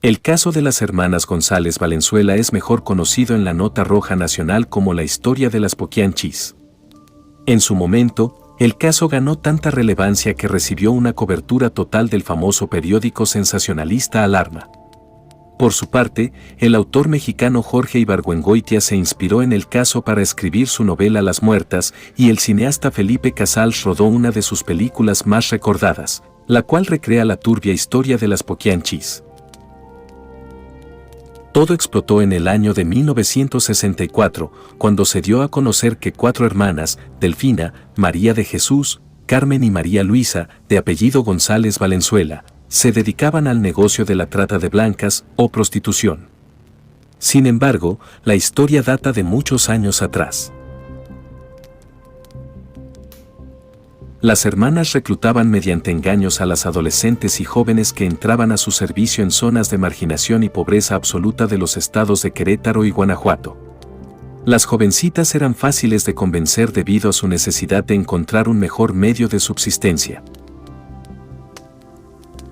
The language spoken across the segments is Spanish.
El caso de las hermanas González Valenzuela es mejor conocido en la nota roja nacional como la historia de las Poquianchis. En su momento, el caso ganó tanta relevancia que recibió una cobertura total del famoso periódico sensacionalista Alarma. Por su parte, el autor mexicano Jorge Ibargüengoitia se inspiró en el caso para escribir su novela Las Muertas, y el cineasta Felipe Casals rodó una de sus películas más recordadas, la cual recrea la turbia historia de las Poquianchis. Todo explotó en el año de 1964, cuando se dio a conocer que 4 hermanas, Delfina, María de Jesús, Carmen y María Luisa, de apellido González Valenzuela, se dedicaban al negocio de la trata de blancas o prostitución. Sin embargo, la historia data de muchos años atrás. Las hermanas reclutaban mediante engaños a las adolescentes y jóvenes que entraban a su servicio en zonas de marginación y pobreza absoluta de los estados de Querétaro y Guanajuato. Las jovencitas eran fáciles de convencer debido a su necesidad de encontrar un mejor medio de subsistencia.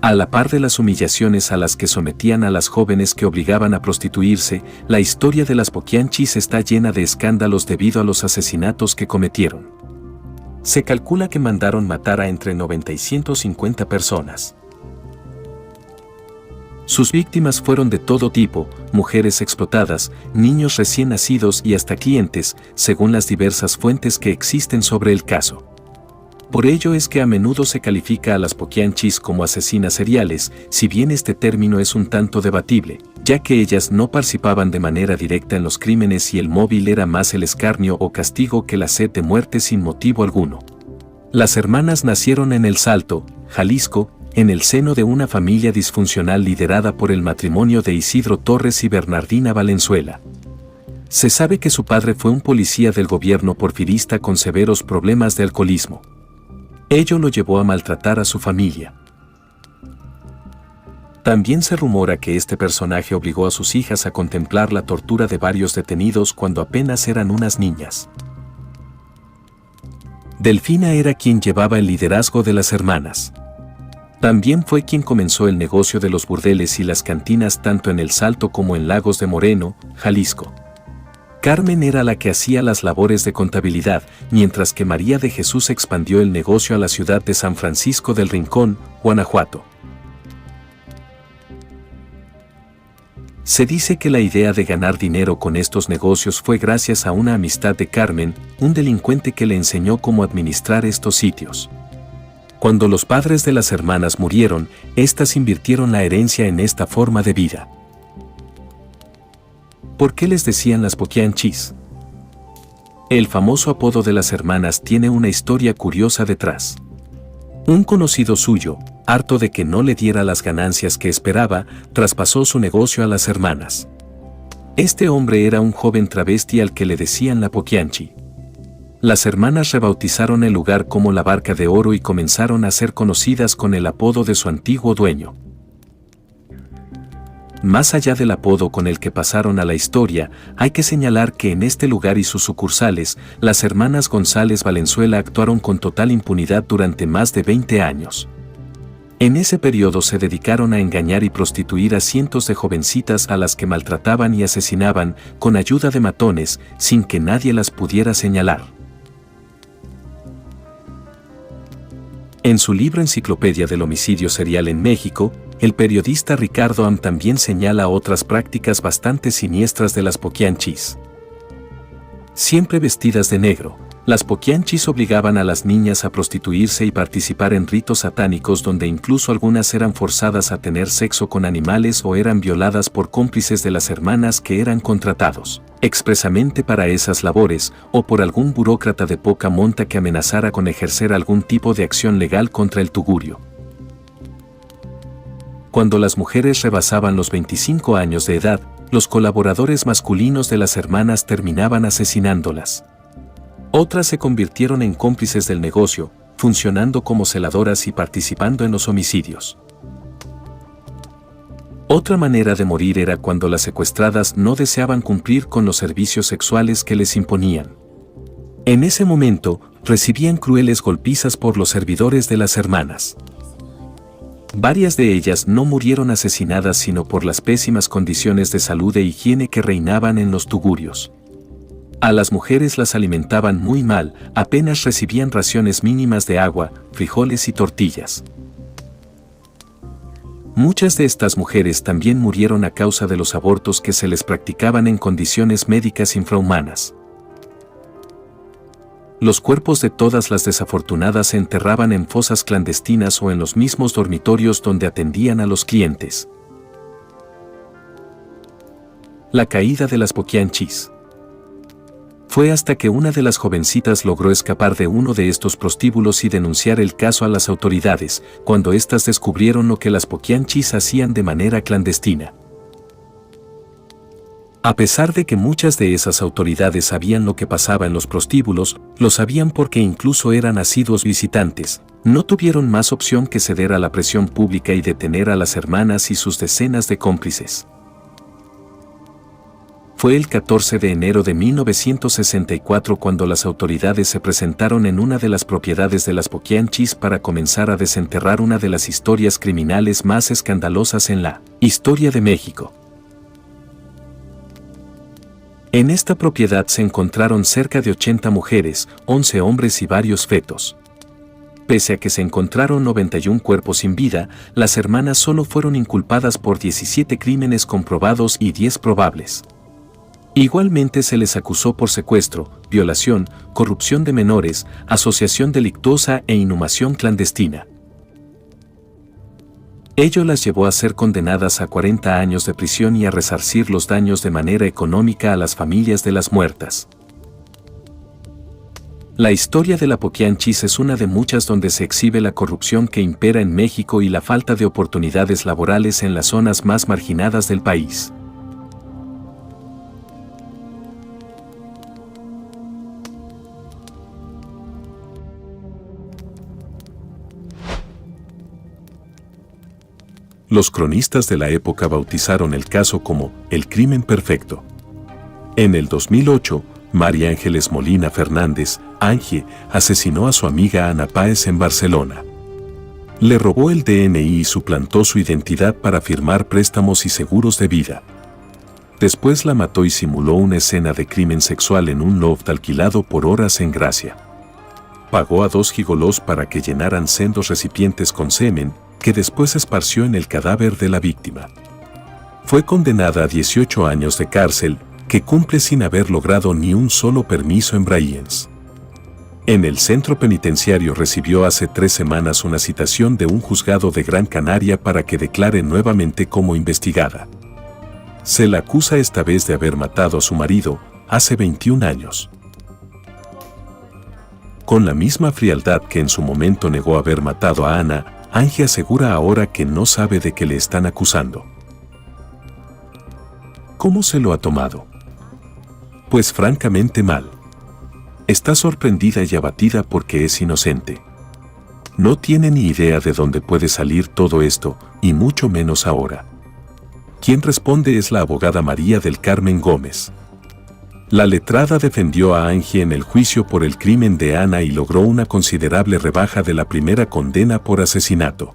A la par de las humillaciones a las que sometían a las jóvenes que obligaban a prostituirse, la historia de las Poquianchis está llena de escándalos debido a los asesinatos que cometieron. Se calcula que mandaron matar a entre 90 y 150 personas. Sus víctimas fueron de todo tipo, mujeres explotadas, niños recién nacidos y hasta clientes, según las diversas fuentes que existen sobre el caso. Por ello es que a menudo se califica a las Poquianchis como asesinas seriales, si bien este término es un tanto debatible, ya que ellas no participaban de manera directa en los crímenes y el móvil era más el escarnio o castigo que la sed de muerte sin motivo alguno. Las hermanas nacieron en El Salto, Jalisco, en el seno de una familia disfuncional liderada por el matrimonio de Isidro Torres y Bernardina Valenzuela. Se sabe que su padre fue un policía del gobierno porfirista con severos problemas de alcoholismo. Ello lo llevó a maltratar a su familia. También se rumora que este personaje obligó a sus hijas a contemplar la tortura de varios detenidos cuando apenas eran unas niñas. Delfina era quien llevaba el liderazgo de las hermanas. También fue quien comenzó el negocio de los burdeles y las cantinas tanto en El Salto como en Lagos de Moreno, Jalisco. Carmen era la que hacía las labores de contabilidad, mientras que María de Jesús expandió el negocio a la ciudad de San Francisco del Rincón, Guanajuato. Se dice que la idea de ganar dinero con estos negocios fue gracias a una amistad de Carmen, un delincuente que le enseñó cómo administrar estos sitios. Cuando los padres de las hermanas murieron, éstas invirtieron la herencia en esta forma de vida. ¿Por qué les decían las Poquianchis? El famoso apodo de las hermanas tiene una historia curiosa detrás. Un conocido suyo, harto de que no le diera las ganancias que esperaba, traspasó su negocio a las hermanas. Este hombre era un joven travesti al que le decían la Poquianchi. Las hermanas rebautizaron el lugar como la Barca de Oro y comenzaron a ser conocidas con el apodo de su antiguo dueño. Más allá del apodo con el que pasaron a la historia, hay que señalar que en este lugar y sus sucursales, las hermanas González Valenzuela actuaron con total impunidad durante más de 20 años. En ese periodo se dedicaron a engañar y prostituir a cientos de jovencitas a las que maltrataban y asesinaban con ayuda de matones, sin que nadie las pudiera señalar. En su libro Enciclopedia del Homicidio Serial en México, el periodista Ricardo Am también señala otras prácticas bastante siniestras de las Poquianchis. Siempre vestidas de negro, las Poquianchis obligaban a las niñas a prostituirse y participar en ritos satánicos donde incluso algunas eran forzadas a tener sexo con animales o eran violadas por cómplices de las hermanas que eran contratados expresamente para esas labores o por algún burócrata de poca monta que amenazara con ejercer algún tipo de acción legal contra el tugurio. Cuando las mujeres rebasaban los 25 años de edad, los colaboradores masculinos de las hermanas terminaban asesinándolas. Otras se convirtieron en cómplices del negocio, funcionando como celadoras y participando en los homicidios. Otra manera de morir era cuando las secuestradas no deseaban cumplir con los servicios sexuales que les imponían. En ese momento, recibían crueles golpizas por los servidores de las hermanas. Varias de ellas no murieron asesinadas sino por las pésimas condiciones de salud e higiene que reinaban en los tugurios. A las mujeres las alimentaban muy mal, apenas recibían raciones mínimas de agua, frijoles y tortillas. Muchas de estas mujeres también murieron a causa de los abortos que se les practicaban en condiciones médicas infrahumanas. Los cuerpos de todas las desafortunadas se enterraban en fosas clandestinas o en los mismos dormitorios donde atendían a los clientes. La caída de las poquianchis. Fue hasta que una de las jovencitas logró escapar de uno de estos prostíbulos y denunciar el caso a las autoridades, cuando éstas descubrieron lo que las poquianchis hacían de manera clandestina. A pesar de que muchas de esas autoridades sabían lo que pasaba en los prostíbulos, lo sabían porque incluso eran asiduos visitantes, no tuvieron más opción que ceder a la presión pública y detener a las hermanas y sus decenas de cómplices. Fue el 14 de enero de 1964 cuando las autoridades se presentaron en una de las propiedades de las poquianchis para comenzar a desenterrar una de las historias criminales más escandalosas en la historia de México. En esta propiedad se encontraron cerca de 80 mujeres, 11 hombres y varios fetos. Pese a que se encontraron 91 cuerpos sin vida, las hermanas solo fueron inculpadas por 17 crímenes comprobados y 10 probables. Igualmente se les acusó por secuestro, violación, corrupción de menores, asociación delictuosa e inhumación clandestina. Ello las llevó a ser condenadas a 40 años de prisión y a resarcir los daños de manera económica a las familias de las muertas. La historia de la poquianchis es una de muchas donde se exhibe la corrupción que impera en México y la falta de oportunidades laborales en las zonas más marginadas del país. Los cronistas de la época bautizaron el caso como el crimen perfecto. En el 2008, María Ángeles Molina Fernández, Angie, asesinó a su amiga Ana Páez en Barcelona. Le robó el DNI y suplantó su identidad para firmar préstamos y seguros de vida. Después la mató y simuló una escena de crimen sexual en un loft alquilado por horas en Gracia. Pagó a 2 gigolós para que llenaran sendos recipientes con semen, que después esparció en el cadáver de la víctima. Fue condenada a 18 años de cárcel, que cumple sin haber logrado ni un solo permiso en Braillens. En el centro penitenciario recibió hace 3 semanas una citación de un juzgado de Gran Canaria para que declare nuevamente como investigada. Se la acusa esta vez de haber matado a su marido, hace 21 años. Con la misma frialdad que en su momento negó haber matado a Ana, Angie asegura ahora que no sabe de qué le están acusando. ¿Cómo se lo ha tomado? Pues francamente mal. Está sorprendida y abatida porque es inocente. No tiene ni idea de dónde puede salir todo esto, y mucho menos ahora. Quien responde es la abogada María del Carmen Gómez. La letrada defendió a Angie en el juicio por el crimen de Ana y logró una considerable rebaja de la primera condena por asesinato.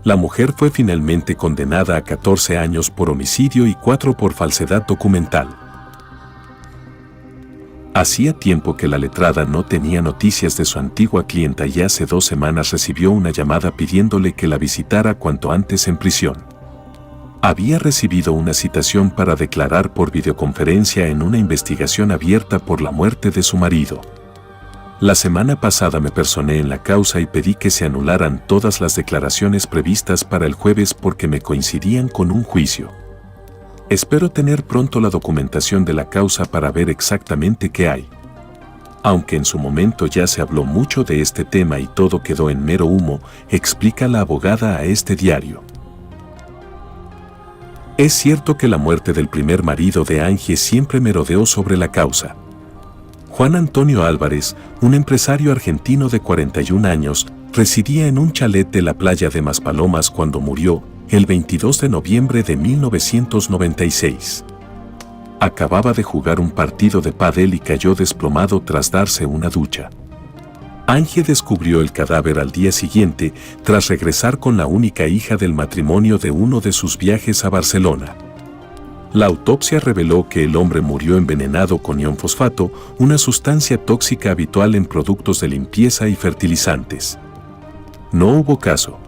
La mujer fue finalmente condenada a 14 años por homicidio y 4 por falsedad documental. Hacía tiempo que la letrada no tenía noticias de su antigua clienta y hace 2 semanas recibió una llamada pidiéndole que la visitara cuanto antes en prisión. Había recibido una citación para declarar por videoconferencia en una investigación abierta por la muerte de su marido. La semana pasada me personé en la causa y pedí que se anularan todas las declaraciones previstas para el jueves porque me coincidían con un juicio. Espero tener pronto la documentación de la causa para ver exactamente qué hay. Aunque en su momento ya se habló mucho de este tema y todo quedó en mero humo, explica la abogada a este diario. Es cierto que la muerte del primer marido de Angie siempre merodeó sobre la causa. Juan Antonio Álvarez, un empresario argentino de 41 años, residía en un chalet de la playa de Maspalomas cuando murió, el 22 de noviembre de 1996. Acababa de jugar un partido de pádel y cayó desplomado tras darse una ducha. Angie descubrió el cadáver al día siguiente, tras regresar con la única hija del matrimonio de uno de sus viajes a Barcelona. La autopsia reveló que el hombre murió envenenado con ionfosfato, una sustancia tóxica habitual en productos de limpieza y fertilizantes. No hubo caso.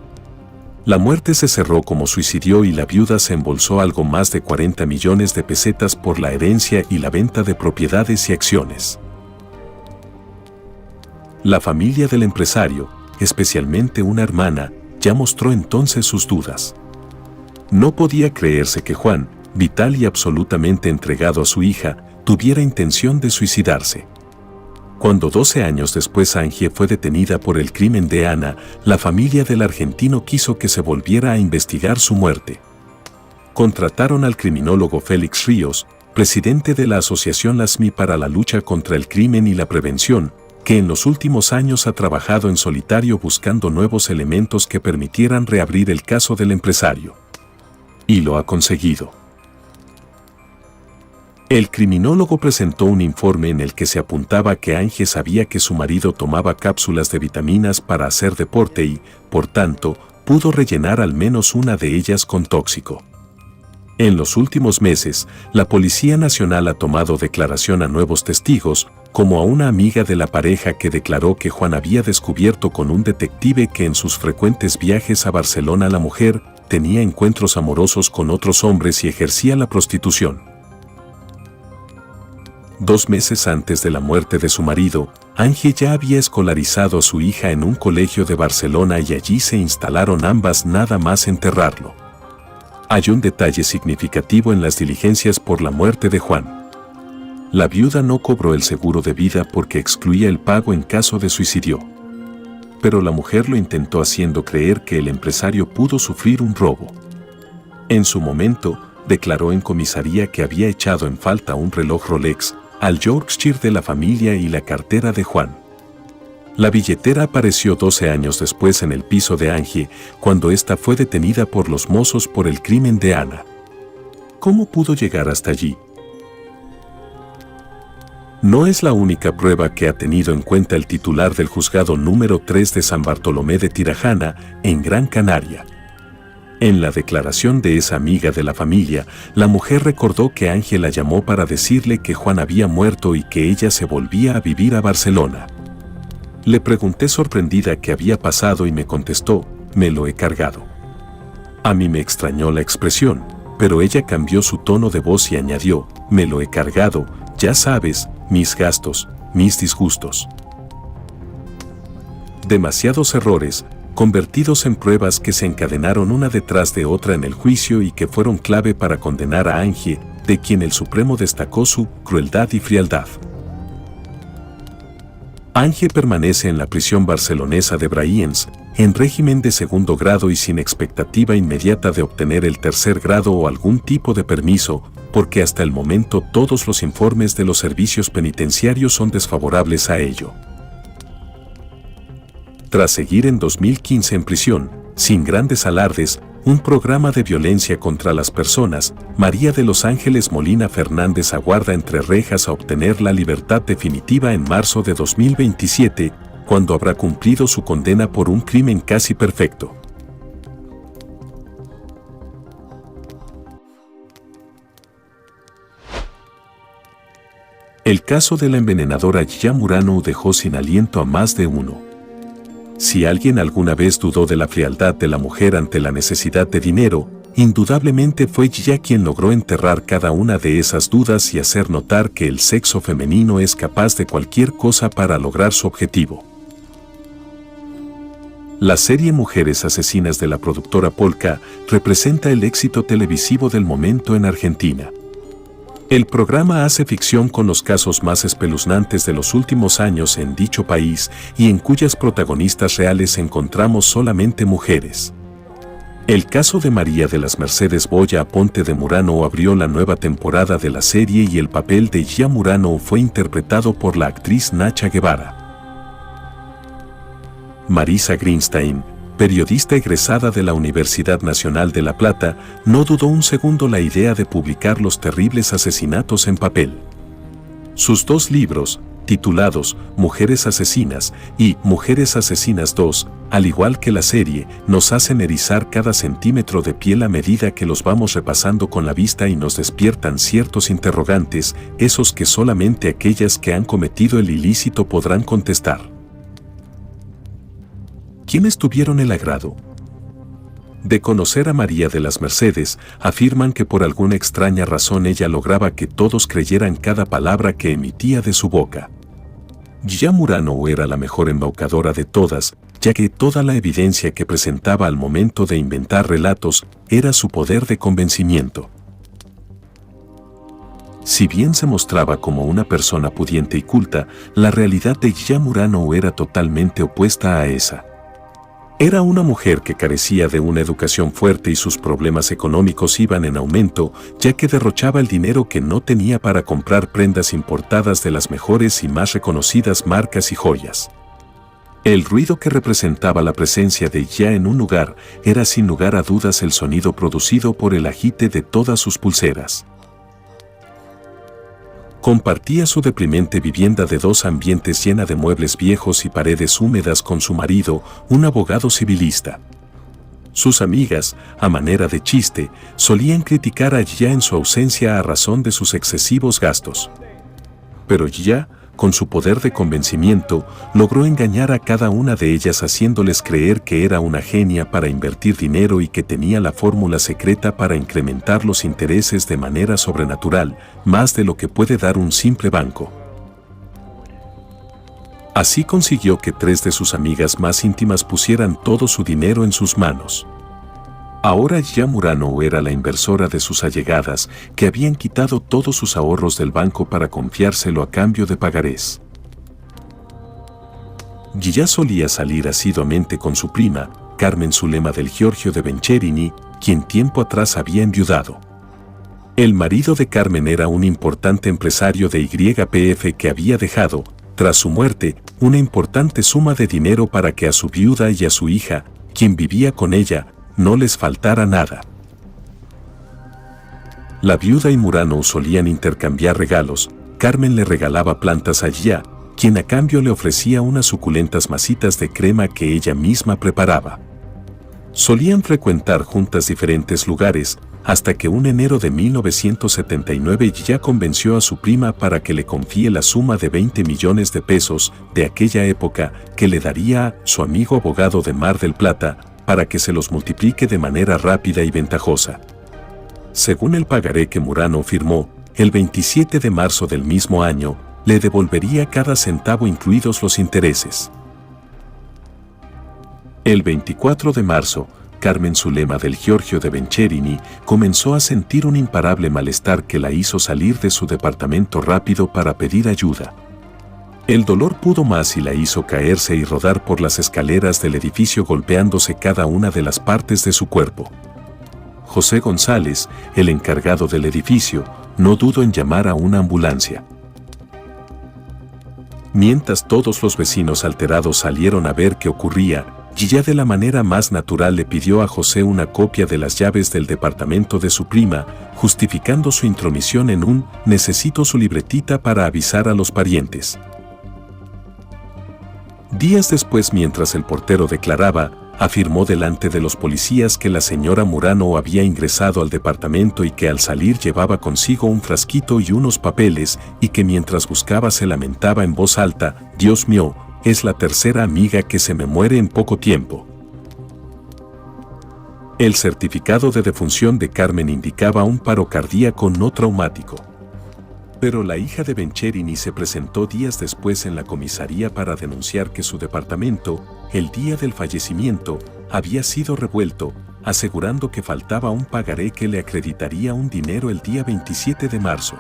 La muerte se cerró como suicidio y la viuda se embolsó algo más de 40 millones de pesetas por la herencia y la venta de propiedades y acciones. La familia del empresario, especialmente una hermana, ya mostró entonces sus dudas. No podía creerse que Juan, vital y absolutamente entregado a su hija, tuviera intención de suicidarse. Cuando 12 años después Angie fue detenida por el crimen de Ana, la familia del argentino quiso que se volviera a investigar su muerte. Contrataron al criminólogo Félix Ríos, presidente de la Asociación LASMI para la lucha contra el crimen y la prevención, que en los últimos años ha trabajado en solitario buscando nuevos elementos que permitieran reabrir el caso del empresario. Y lo ha conseguido. El criminólogo presentó un informe en el que se apuntaba que Angie sabía que su marido tomaba cápsulas de vitaminas para hacer deporte y, por tanto, pudo rellenar al menos una de ellas con tóxico. En los últimos meses, la Policía Nacional ha tomado declaración a nuevos testigos, como a una amiga de la pareja que declaró que Juan había descubierto con un detective que en sus frecuentes viajes a Barcelona la mujer tenía encuentros amorosos con otros hombres y ejercía la prostitución. 2 meses antes de la muerte de su marido, Angie ya había escolarizado a su hija en un colegio de Barcelona y allí se instalaron ambas nada más enterrarlo. Hay un detalle significativo en las diligencias por la muerte de Juan. La viuda no cobró el seguro de vida porque excluía el pago en caso de suicidio. Pero la mujer lo intentó haciendo creer que el empresario pudo sufrir un robo. En su momento, declaró en comisaría que había echado en falta un reloj Rolex, al Yorkshire de la familia y la cartera de Juan. La billetera apareció 12 años después en el piso de Angie, cuando ésta fue detenida por los mozos por el crimen de Ana. ¿Cómo pudo llegar hasta allí? No es la única prueba que ha tenido en cuenta el titular del juzgado número 3 de San Bartolomé de Tirajana, en Gran Canaria. En la declaración de esa amiga de la familia, la mujer recordó que Ángel la llamó para decirle que Juan había muerto y que ella se volvía a vivir a Barcelona. Le pregunté sorprendida qué había pasado y me contestó, me lo he cargado. A mí me extrañó la expresión, pero ella cambió su tono de voz y añadió, me lo he cargado, ya sabes, mis gastos, mis disgustos. Demasiados errores, convertidos en pruebas que se encadenaron una detrás de otra en el juicio y que fueron clave para condenar a Angie, de quien el Supremo destacó su crueldad y frialdad. Angie permanece en la prisión barcelonesa de Brians, en régimen de segundo grado y sin expectativa inmediata de obtener el tercer grado o algún tipo de permiso, porque hasta el momento todos los informes de los servicios penitenciarios son desfavorables a ello. Tras seguir en 2015 en prisión, sin grandes alardes, un programa de violencia contra las personas, María de los Ángeles Molina Fernández aguarda entre rejas a obtener la libertad definitiva en marzo de 2027, cuando habrá cumplido su condena por un crimen casi perfecto. El caso de la envenenadora Yaya Murano dejó sin aliento a más de uno. Si alguien alguna vez dudó de la frialdad de la mujer ante la necesidad de dinero, indudablemente fue Yaya quien logró enterrar cada una de esas dudas y hacer notar que el sexo femenino es capaz de cualquier cosa para lograr su objetivo. La serie Mujeres Asesinas de la productora Polka representa el éxito televisivo del momento en Argentina. El programa hace ficción con los casos más espeluznantes de los últimos años en dicho país y en cuyas protagonistas reales encontramos solamente mujeres. El caso de María de las Mercedes Boya Aponte de Murano abrió la nueva temporada de la serie y el papel de Yaya Murano fue interpretado por la actriz Nacha Guevara. Marisa Greenstein, periodista egresada de la Universidad Nacional de La Plata, no dudó un segundo la idea de publicar los terribles asesinatos en papel. Sus 2 libros, titulados Mujeres Asesinas y Mujeres Asesinas 2, al igual que la serie, nos hacen erizar cada centímetro de piel a medida que los vamos repasando con la vista y nos despiertan ciertos interrogantes, esos que solamente aquellas que han cometido el ilícito podrán contestar. ¿Quiénes tuvieron el agrado de conocer a María de las Mercedes? Afirman que por alguna extraña razón ella lograba que todos creyeran cada palabra que emitía de su boca. Gilla Murano era la mejor embaucadora de todas, ya que toda la evidencia que presentaba al momento de inventar relatos era su poder de convencimiento. Si bien se mostraba como una persona pudiente y culta, la realidad de Gilla Murano era totalmente opuesta a esa. Era una mujer que carecía de una educación fuerte y sus problemas económicos iban en aumento, ya que derrochaba el dinero que no tenía para comprar prendas importadas de las mejores y más reconocidas marcas y joyas. El ruido que representaba la presencia de Gilla en un lugar era sin lugar a dudas el sonido producido por el agite de todas sus pulseras. Compartía su deprimente vivienda de 2 ambientes llena de muebles viejos y paredes húmedas con su marido, un abogado civilista. Sus amigas, a manera de chiste, solían criticar a Gilla en su ausencia a razón de sus excesivos gastos. Pero Gilla, con su poder de convencimiento, logró engañar a cada una de ellas haciéndoles creer que era una genia para invertir dinero y que tenía la fórmula secreta para incrementar los intereses de manera sobrenatural, más de lo que puede dar un simple banco. Así consiguió que 3 de sus amigas más íntimas pusieran todo su dinero en sus manos. Ahora Gilla Murano era la inversora de sus allegadas, que habían quitado todos sus ahorros del banco para confiárselo a cambio de pagarés. Gilla solía salir asiduamente con su prima, Carmen Zulema del Giorgio de Bencherini, quien tiempo atrás había enviudado. El marido de Carmen era un importante empresario de YPF que había dejado, tras su muerte, una importante suma de dinero para que a su viuda y a su hija, quien vivía con ella, no les faltara nada. La viuda y Murano solían intercambiar regalos. Carmen le regalaba plantas a Gilla, quien a cambio le ofrecía unas suculentas masitas de crema que ella misma preparaba. Solían frecuentar juntas diferentes lugares, hasta que un enero de 1979 Gilla convenció a su prima para que le confíe la suma de 20 millones de pesos de aquella época que le daría a su amigo abogado de Mar del Plata, para que se los multiplique de manera rápida y ventajosa. Según el pagaré que Murano firmó, el 27 de marzo del mismo año, le devolvería cada centavo incluidos los intereses. El 24 de marzo, Carmen Zulema del Giorgio de Bencherini comenzó a sentir un imparable malestar que la hizo salir de su departamento rápido para pedir ayuda. El dolor pudo más y la hizo caerse y rodar por las escaleras del edificio golpeándose cada una de las partes de su cuerpo. José González, el encargado del edificio, no dudó en llamar a una ambulancia. Mientras todos los vecinos alterados salieron a ver qué ocurría, Gilla de la manera más natural le pidió a José una copia de las llaves del departamento de su prima, justificando su intromisión en un «necesito su libretita para avisar a los parientes». Días después, mientras el portero declaraba, afirmó delante de los policías que la señora Murano había ingresado al departamento y que al salir llevaba consigo un frasquito y unos papeles y que mientras buscaba se lamentaba en voz alta: «Dios mío, es la tercera amiga que se me muere en poco tiempo». El certificado de defunción de Carmen indicaba un paro cardíaco no traumático. Pero la hija de Bencherini se presentó días después en la comisaría para denunciar que su departamento, el día del fallecimiento, había sido revuelto, asegurando que faltaba un pagaré que le acreditaría un dinero el día 27 de marzo.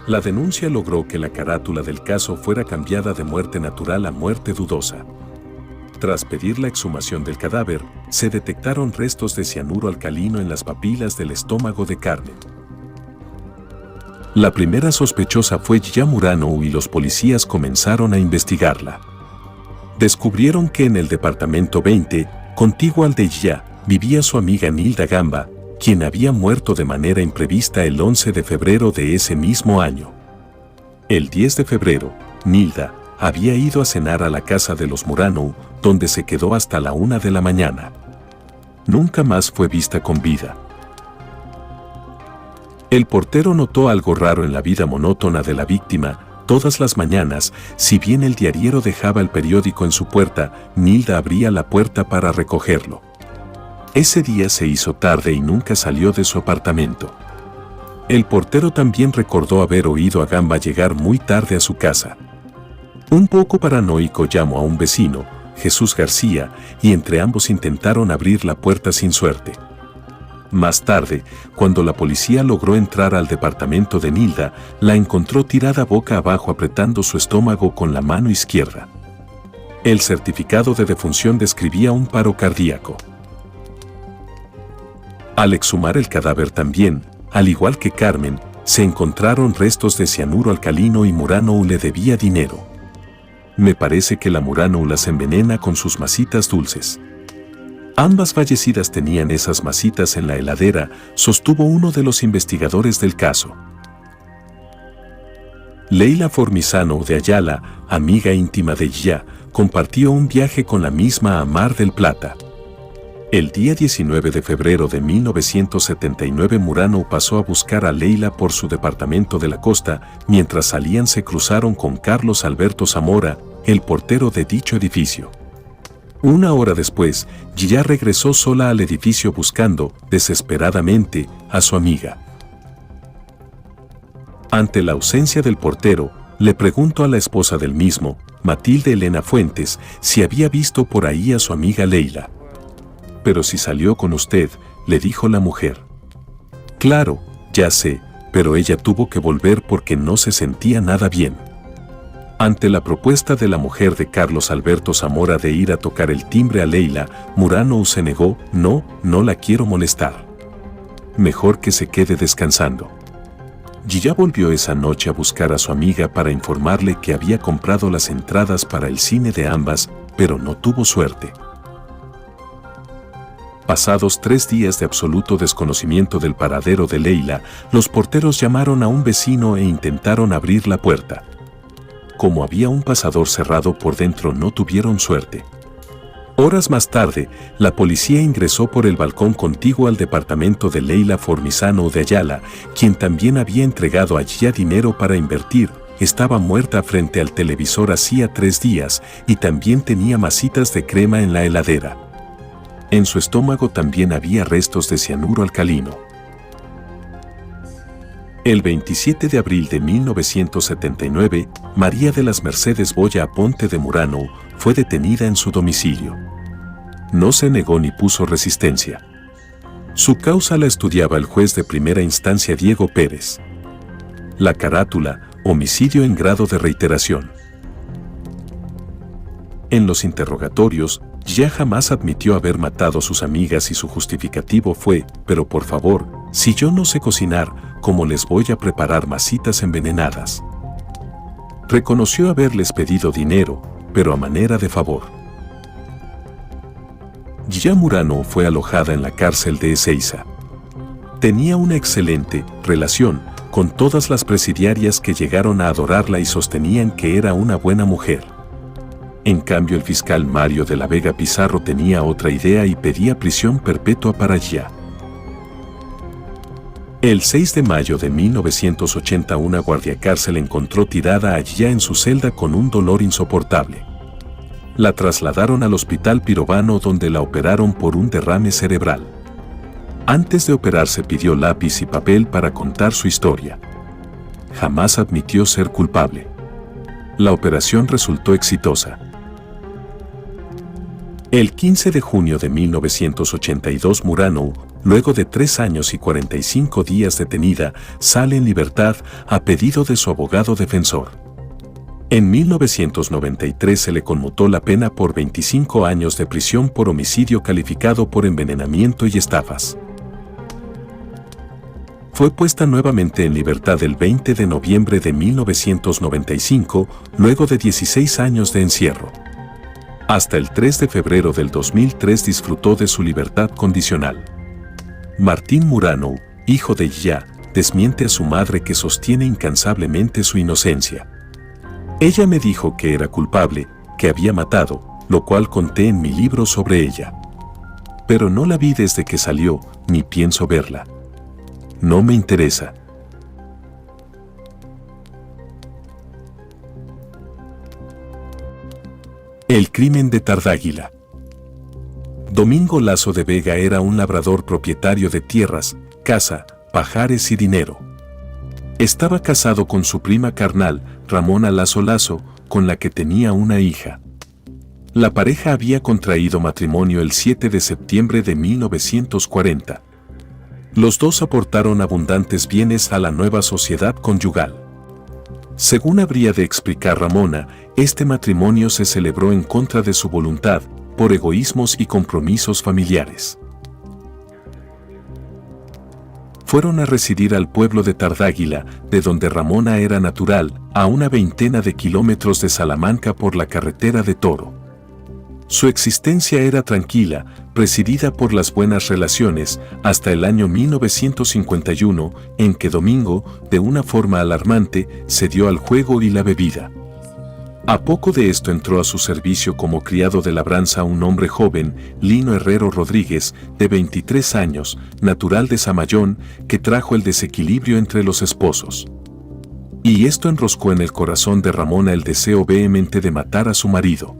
La denuncia logró que la carátula del caso fuera cambiada de muerte natural a muerte dudosa. Tras pedir la exhumación del cadáver, se detectaron restos de cianuro alcalino en las papilas del estómago de Carmen. La primera sospechosa fue Gilla Murano y los policías comenzaron a investigarla. Descubrieron que en el departamento 20, contiguo al de Gilla, vivía su amiga Nilda Gamba, quien había muerto de manera imprevista el 11 de febrero de ese mismo año. El 10 de febrero, Nilda, había ido a cenar a la casa de los Muranou, donde se quedó hasta la 1 de la mañana. Nunca más fue vista con vida. El portero notó algo raro en la vida monótona de la víctima. Todas las mañanas, si bien el diariero dejaba el periódico en su puerta, Nilda abría la puerta para recogerlo. Ese día se hizo tarde y nunca salió de su apartamento. El portero también recordó haber oído a Gamba llegar muy tarde a su casa. Un poco paranoico llamó a un vecino, Jesús García, y entre ambos intentaron abrir la puerta sin suerte. Más tarde, cuando la policía logró entrar al departamento de Nilda, la encontró tirada boca abajo apretando su estómago con la mano izquierda. El certificado de defunción describía un paro cardíaco. Al exhumar el cadáver también, al igual que Carmen, se encontraron restos de cianuro alcalino y Muranou le debía dinero. Me parece que la Muranou las envenena con sus masitas dulces. Ambas fallecidas tenían esas masitas en la heladera, sostuvo uno de los investigadores del caso. Leila Formizano de Ayala, amiga íntima de Yya, compartió un viaje con la misma a Mar del Plata. El día 19 de febrero de 1979 Muranou pasó a buscar a Leila por su departamento de la costa. Mientras salían se cruzaron con Carlos Alberto Zamora, el portero de dicho edificio. Una hora después, Yya regresó sola al edificio buscando, desesperadamente, a su amiga. Ante la ausencia del portero, le preguntó a la esposa del mismo, Matilde Elena Fuentes, si había visto por ahí a su amiga Leila. «Pero si salió con usted», le dijo la mujer. «Claro, ya sé, pero ella tuvo que volver porque no se sentía nada bien». Ante la propuesta de la mujer de Carlos Alberto Zamora de ir a tocar el timbre a Leila, Muranou se negó. «No la quiero molestar. Mejor que se quede descansando». Yya volvió esa noche a buscar a su amiga para informarle que había comprado las entradas para el cine de ambas, pero no tuvo suerte. Pasados 3 días de absoluto desconocimiento del paradero de Leila, los porteros llamaron a un vecino e intentaron abrir la puerta. Como había un pasador cerrado por dentro, no tuvieron suerte. Horas más tarde, la policía ingresó por el balcón contiguo al departamento de Leila Formizano de Ayala, quien también había entregado a Yya dinero para invertir. Estaba muerta frente al televisor hacía 3 días y también tenía masitas de crema en la heladera. En su estómago también había restos de cianuro alcalino. El 27 de abril de 1979, María de las Mercedes Boya Aponte de Muranou fue detenida en su domicilio. No se negó ni puso resistencia. Su causa la estudiaba el juez de primera instancia Diego Pérez. La carátula: homicidio en grado de reiteración. En los interrogatorios, Yya jamás admitió haber matado a sus amigas y su justificativo fue: «Pero por favor, si yo no sé cocinar, ¿cómo les voy a preparar masitas envenenadas?». Reconoció haberles pedido dinero, pero a manera de favor. Yya Muranou fue alojada en la cárcel de Ezeiza. Tenía una excelente relación con todas las presidiarias que llegaron a adorarla y sostenían que era una buena mujer. En cambio, el fiscal Mario de la Vega Pizarro tenía otra idea y pedía prisión perpetua para Yya. El 6 de mayo de 1980 una guardiacárcel encontró tirada a Yya en su celda con un dolor insoportable. La trasladaron al hospital Pirovano, donde la operaron por un derrame cerebral. Antes de operarse pidió lápiz y papel para contar su historia. Jamás admitió ser culpable. La operación resultó exitosa. El 15 de junio de 1982 Muranou, luego de 3 años y 45 días detenida, sale en libertad a pedido de su abogado defensor. En 1993 se le conmutó la pena por 25 años de prisión por homicidio calificado por envenenamiento y estafas. Fue puesta nuevamente en libertad el 20 de noviembre de 1995, luego de 16 años de encierro. Hasta el 3 de febrero del 2003 disfrutó de su libertad condicional. Martín Muranou, hijo de Yya, desmiente a su madre, que sostiene incansablemente su inocencia. Ella me dijo que era culpable, que había matado, lo cual conté en mi libro sobre ella. Pero no la vi desde que salió, ni pienso verla. No me interesa. El crimen de Tardáguila. Domingo Lazo de Vega era un labrador propietario de tierras, casa, pajares y dinero. Estaba casado con su prima carnal, Ramona Lazo Lazo, con la que tenía una hija. La pareja había contraído matrimonio el 7 de septiembre de 1940. Los dos aportaron abundantes bienes a la nueva sociedad conyugal. Según habría de explicar Ramona, este matrimonio se celebró en contra de su voluntad, por egoísmos y compromisos familiares. Fueron a residir al pueblo de Tardáguila, de donde Ramona era natural, a una veintena de kilómetros de Salamanca por la carretera de Toro. Su existencia era tranquila, presidida por las buenas relaciones, hasta el año 1951, en que Domingo, de una forma alarmante, se dio al juego y la bebida. A poco de esto entró a su servicio como criado de labranza un hombre joven, Lino Herrero Rodríguez, de 23 años, natural de Zamayón, que trajo el desequilibrio entre los esposos. Y esto enroscó en el corazón de Ramona el deseo vehemente de matar a su marido.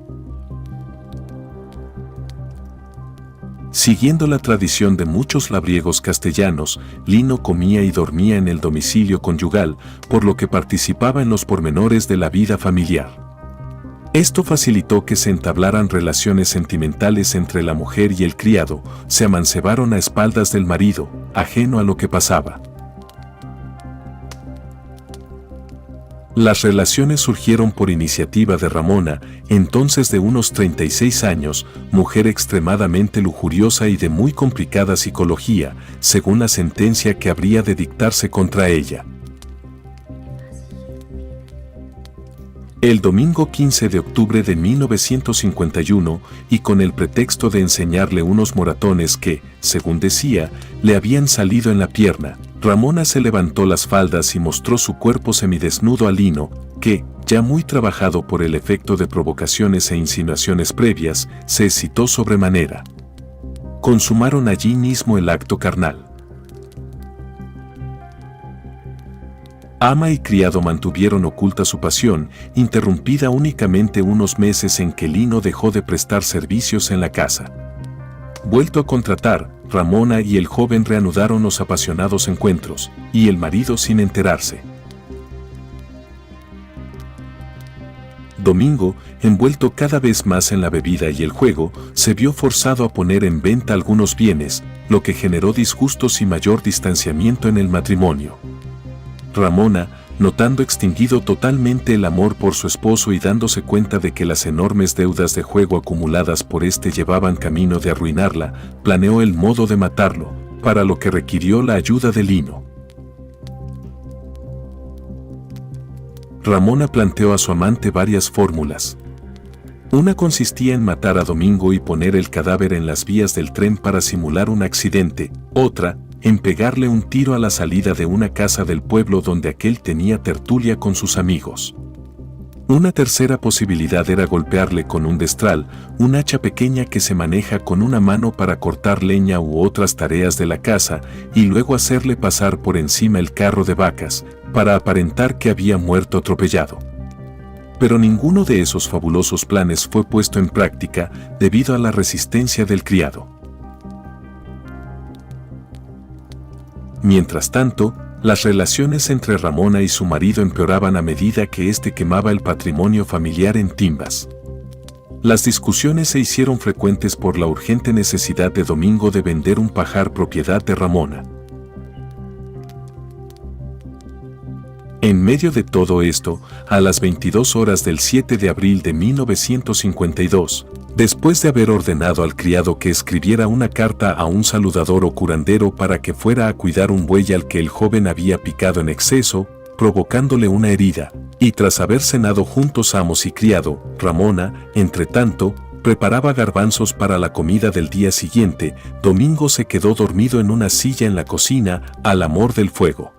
Siguiendo la tradición de muchos labriegos castellanos, Lino comía y dormía en el domicilio conyugal, por lo que participaba en los pormenores de la vida familiar. Esto facilitó que se entablaran relaciones sentimentales entre la mujer y el criado, se amancebaron a espaldas del marido, ajeno a lo que pasaba. Las relaciones surgieron por iniciativa de Ramona, entonces de unos 36 años, mujer extremadamente lujuriosa y de muy complicada psicología, según la sentencia que habría de dictarse contra ella. El domingo 15 de octubre de 1951, y con el pretexto de enseñarle unos moratones que, según decía, le habían salido en la pierna, Ramona se levantó las faldas y mostró su cuerpo semidesnudo a Lino, que, ya muy trabajado por el efecto de provocaciones e insinuaciones previas, se excitó sobremanera. Consumaron allí mismo el acto carnal. Ama y criado mantuvieron oculta su pasión, interrumpida únicamente unos meses en que Lino dejó de prestar servicios en la casa. Vuelto a contratar, Ramona y el joven reanudaron los apasionados encuentros, y el marido sin enterarse. Domingo, envuelto cada vez más en la bebida y el juego, se vio forzado a poner en venta algunos bienes, lo que generó disgustos y mayor distanciamiento en el matrimonio. Ramona, notando extinguido totalmente el amor por su esposo y dándose cuenta de que las enormes deudas de juego acumuladas por este llevaban camino de arruinarla, planeó el modo de matarlo, para lo que requirió la ayuda de Lino. Ramona planteó a su amante varias fórmulas. Una consistía en matar a Domingo y poner el cadáver en las vías del tren para simular un accidente, otra, en pegarle un tiro a la salida de una casa del pueblo donde aquel tenía tertulia con sus amigos. Una tercera posibilidad era golpearle con un destral, un hacha pequeña que se maneja con una mano para cortar leña u otras tareas de la casa, y luego hacerle pasar por encima el carro de vacas, para aparentar que había muerto atropellado. Pero ninguno de esos fabulosos planes fue puesto en práctica debido a la resistencia del criado. Mientras tanto, las relaciones entre Ramona y su marido empeoraban a medida que éste quemaba el patrimonio familiar en timbas. Las discusiones se hicieron frecuentes por la urgente necesidad de Domingo de vender un pajar propiedad de Ramona. En medio de todo esto, a las 22 horas del 7 de abril de 1952, después de haber ordenado al criado que escribiera una carta a un saludador o curandero para que fuera a cuidar un buey al que el joven había picado en exceso, provocándole una herida, y tras haber cenado juntos amos y criado, Ramona, entretanto, preparaba garbanzos para la comida del día siguiente. Domingo se quedó dormido en una silla en la cocina, al amor del fuego.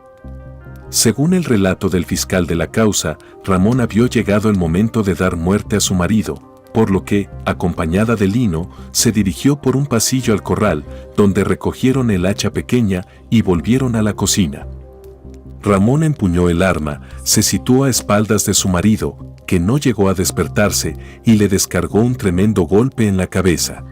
Según el relato del fiscal de la causa, Ramona vio llegado el momento de dar muerte a su marido, por lo que, acompañada de Lino, se dirigió por un pasillo al corral, donde recogieron el hacha pequeña y volvieron a la cocina. Ramona empuñó el arma, se situó a espaldas de su marido, que no llegó a despertarse, y le descargó un tremendo golpe en la cabeza.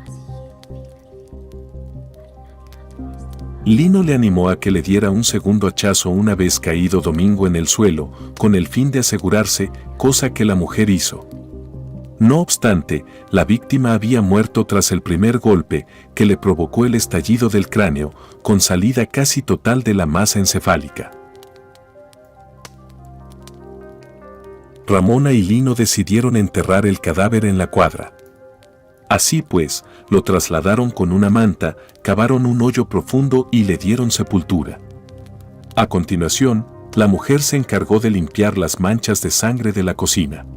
Lino le animó a que le diera un segundo hachazo una vez caído Domingo en el suelo, con el fin de asegurarse, cosa que la mujer hizo. No obstante, la víctima había muerto tras el primer golpe, que le provocó el estallido del cráneo, con salida casi total de la masa encefálica. Ramona y Lino decidieron enterrar el cadáver en la cuadra. Así pues, lo trasladaron con una manta, cavaron un hoyo profundo y le dieron sepultura. A continuación, la mujer se encargó de limpiar las manchas de sangre de la cocina.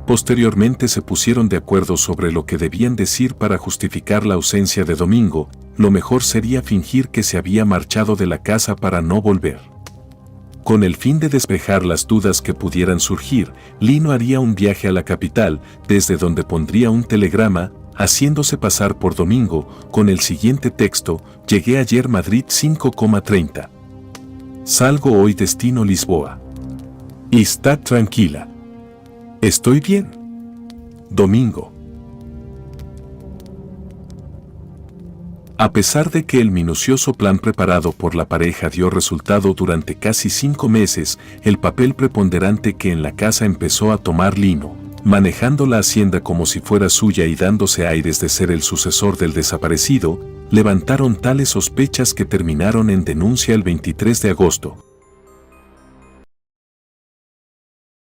Posteriormente se pusieron de acuerdo sobre lo que debían decir para justificar la ausencia de Domingo. Lo mejor sería fingir que se había marchado de la casa para no volver. Con el fin de despejar las dudas que pudieran surgir, Lino haría un viaje a la capital, desde donde pondría un telegrama, haciéndose pasar por Domingo, con el siguiente texto: llegué ayer Madrid 5,30. Salgo hoy destino Lisboa. Está tranquila. Estoy bien. Domingo. A pesar de que el minucioso plan preparado por la pareja dio resultado durante casi 5 meses, el papel preponderante que en la casa empezó a tomar Lino, manejando la hacienda como si fuera suya y dándose aires de ser el sucesor del desaparecido, levantaron tales sospechas que terminaron en denuncia el 23 de agosto,